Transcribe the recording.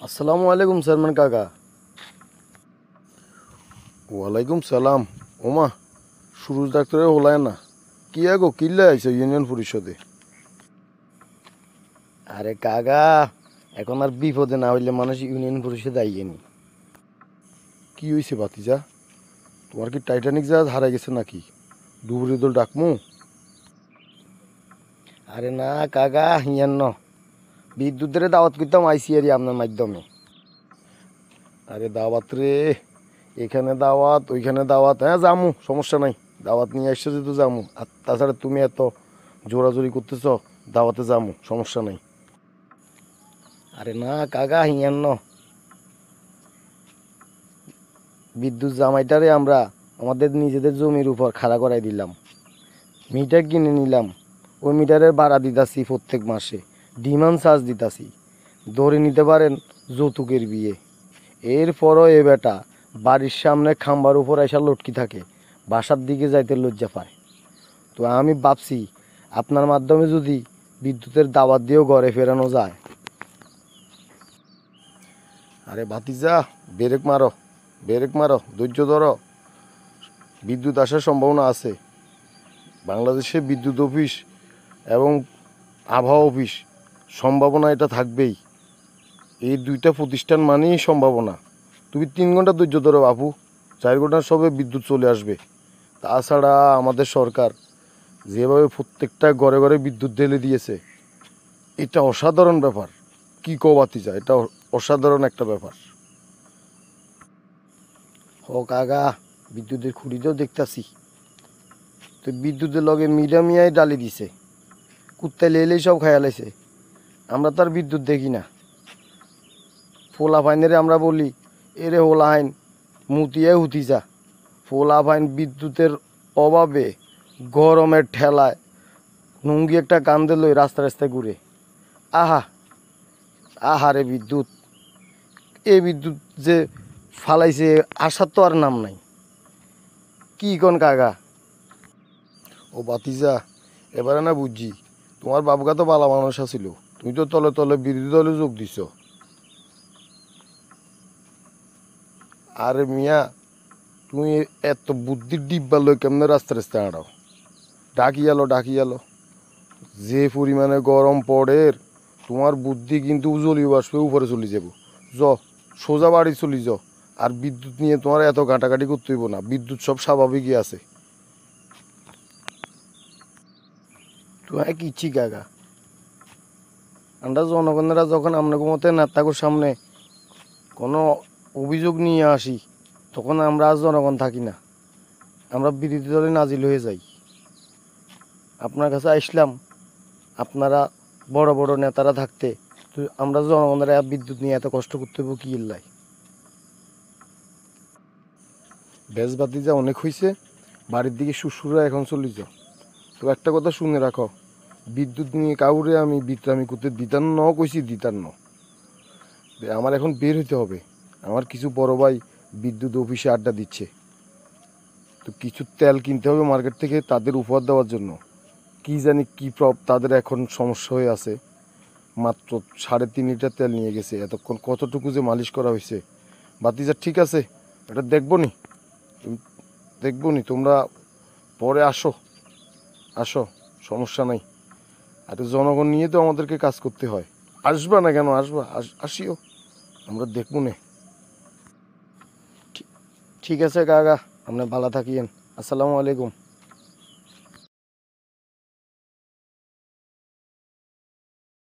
আসসালামু আলাইকুম সালমান কাকা। ওয়ালাইকুম সালাম। ওমা, সুরজ ডাক্তারের হলায় না, কি আগো কিল্লা আইছে ইউনিয়ন পরিষদে? আরে কাকা, এখন আর বিপদে না হইলে মানুষ ইউনিয়ন পরিষদে আইয়েনি। কি হইছে ভাতিজা? তোমার কি টাইটানিক জাহাজ হারাই গেছে নাকি? ডুবুরি দল ডাকমু? আরে না কাকা, হিয়ান ন বিদ্যুতের দাওয়াত করতাম আইসি আর আপনার মাধ্যমে। আরে দাওয়াত রে, এখানে দাওয়াত ওইখানে দাওয়াত, হ্যাঁ জামু, সমস্যা নাই। দাওয়াত নিয়ে আসছো যেহেতু জামু, আর তাছাড়া তুমি এত জোরাজোরি করতেছ, দাওয়াতে জামু, সমস্যা নাই। আরে না কাকা, হিয়ান ন বিদ্যুৎ জামাইটারে আমরা আমাদের নিজেদের জমির উপর খাড়া করাই দিলাম, মিটার কিনে নিলাম। ওই মিটারের ভাড়া দিতাছি প্রত্যেক মাসে, ডিমান্ড চার্জ দিতাছি। ধরে নিতে পারেন যৌতুকের বিয়ে। এরপরও এ বেটা বাড়ির সামনে খাম্বার উপর এসে লটকি থাকে, বাসার দিকে যাইতে লজ্জা পায়। তো আমি ভাবছি আপনার মাধ্যমে যদি বিদ্যুতের দাওয়াত দিয়েও ঘরে ফেরানো যায়। আরে ভাতিজা, ব্রেক মারো, ব্রেক মারো, ধৈর্য ধরো। বিদ্যুৎ আসার সম্ভাবনা আছে। বাংলাদেশে বিদ্যুৎ অফিস এবং আবহাওয়া অফিস, সম্ভাবনা এটা থাকবেই। এই দুইটা প্রতিষ্ঠান মানেই সম্ভাবনা। তুমি 3 ঘন্টা ধৈর্য ধরো বাপু, 4 ঘন্টার সবে বিদ্যুৎ চলে আসবে। তাছাড়া আমাদের সরকার যেভাবে প্রত্যেকটা ঘরে ঘরে বিদ্যুৎ ঢেলে দিয়েছে, এটা অসাধারণ ব্যাপার। কি কবাতি যায়, এটা অসাধারণ একটা ব্যাপার। ও কাকা, বিদ্যুতের খুঁড়িতেও দেখতাছি তো বিদ্যুতের লগে মিয়াই ডালি দিছে, কুত্তায় লেলেই সব খায়ালাইছে। আমরা তো আর বিদ্যুৎ দেখি না। ফোলা ফাইনেরে আমরা বলি, এরে হোলা হাইন মুতিয়াই হুতি যা। ফোলা ফাইন বিদ্যুতের অভাবে গরমের ঠেলায় নুঙ্গি একটা কান্দে লই রাস্তা রাস্তায় ঘুরে। আহা, আহারে বিদ্যুৎ, এই বিদ্যুৎ যে ফালাইছে আসার তো আর নাম নাই। কি কোন কাকা? ও বাতিজা, এবারে না বুঝছি, তোমার বাবুকা তো বালা মানুষ আছিল, তুমি তো তলে তলে বিরোধী দলে যোগ দিছ। আরে মিয়া, তুমি এত বুদ্ধির ডিব্বা লই কেমনে রাস্তা রাস্তায় আড়াও? ডাকি এলো, যে পরিমাণে গরম পড়ে, তোমার বুদ্ধি কিন্তু জ্বলিয়ে বাষ্পে উপরে চলে যাব। জ, সোজা বাড়ি চলি যাও। আর বিদ্যুৎ নিয়ে তোমার এত ঘাটাঘাটি করতে হইব না, বিদ্যুৎ সব স্বাভাবিকই আছে। তুই কিচ্ছি কাকা, আমরা জনগণেরা যখন আপনার মতে নেতাদের সামনে কোনো অভিযোগ নিয়ে আসি, তখন আমরা আর জনগণ থাকি না, আমরা বিরোধী দলে নাজিল হয়ে যাই। আপনার কাছে আসলাম, আপনারা বড় বড় নেতারা থাকতে তো আমরা জনগণের বিদ্যুৎ নিয়ে এত কষ্ট করতে হবো কি ইল্লাই? বেশ বাতি যা অনেক হয়েছে, বাড়ির দিকে শ্বশুরা এখন চলে যাও। তো একটা কথা শুনে রাখো, বিদ্যুৎ নিয়ে কাউরে আমি বিত্রামি করতে দিতাম ন, কইছি দিতাম ন। আমার এখন বের হইতে হবে। আমার কিছু বড় ভাই বিদ্যুৎ অফিসে আড্ডা দিচ্ছে, তো কিছু তেল কিনতে হবে মার্কেট থেকে তাদের উপহার দেওয়ার জন্য। কি জানি কি তাদের এখন সমস্যা হয়ে আছে। মাত্র 3.5 লিটার তেল নিয়ে গেছে, এতক্ষণ কতটুকু যে মালিশ করা হয়েছে। বাতিজা ঠিক আছে, এটা দেখবো নি, দেখবো নি, তোমরা পরে আসো, আসো, সমস্যা নাই। আর জনগণ নিয়ে তো আমাদেরকে কাজ করতে হয়। আসবা না কেন, আসবা, আসিও, আমরা দেখবো নে। ঠিক আছে কাকা, আপনি ভালো থাকিয়েন। আসসালামু আলাইকুম।